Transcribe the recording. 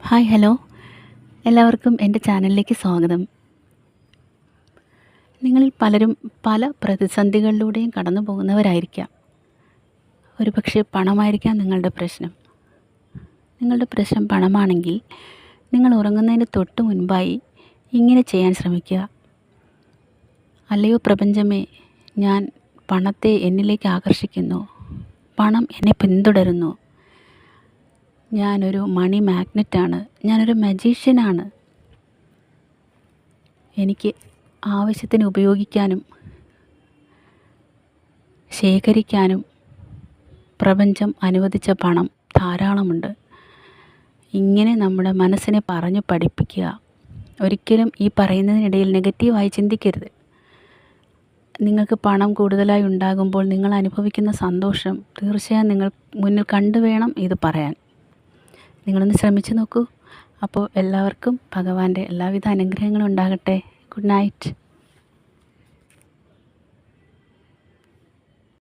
Hi hello എല്ലാവർക്കും എൻ്റെ ചാനലിലേക്ക് സ്വാഗതം. നിങ്ങളിൽ പലരും പല പ്രതിസന്ധികളിലൂടെയും കടന്നു പോകുന്നവരായിരിക്കാം. ഒരുപക്ഷെ പണമായിരിക്കാം നിങ്ങളുടെ പ്രശ്നം. നിങ്ങളുടെ പ്രശ്നം പണമാണെങ്കിൽ നിങ്ങൾ ഉറങ്ങുന്നതിന് തൊട്ട് മുൻപായി ഇങ്ങനെ ചെയ്യാൻ ശ്രമിക്കുക. അല്ലയോ പ്രപഞ്ചമേ, ഞാൻ പണത്തെ എന്നിലേക്ക് ആകർഷിക്കുന്നു. പണം എന്നെ പിന്തുടരുന്നു. ഞാനൊരു മണി മാഗ്നറ്റാണ്. ഞാനൊരു മജീഷ്യനാണ്. എനിക്ക് ആവശ്യത്തിന് ഉപയോഗിക്കാനും ശേഖരിക്കാനും പ്രപഞ്ചം അനുവദിച്ച പണം ധാരാളമുണ്ട്. ഇങ്ങനെ നമ്മുടെ മനസ്സിനെ പറഞ്ഞു പഠിപ്പിക്കുക. ഒരിക്കലും ഈ പറയുന്നതിനിടയിൽ നെഗറ്റീവായി ചിന്തിക്കരുത്. നിങ്ങൾക്ക് പണം കൂടുതലായി ഉണ്ടാകുമ്പോൾ നിങ്ങൾ അനുഭവിക്കുന്ന സന്തോഷം തീർച്ചയായും നിങ്ങൾ മുന്നിൽ കണ്ടുവേണം ഇത് പറയാൻ. നിങ്ങളൊന്ന് ശ്രമിച്ചു നോക്കൂ. അപ്പോൾ എല്ലാവർക്കും ഭഗവാന്റെ എല്ലാവിധ അനുഗ്രഹങ്ങളും ഉണ്ടാകട്ടെ. Good night.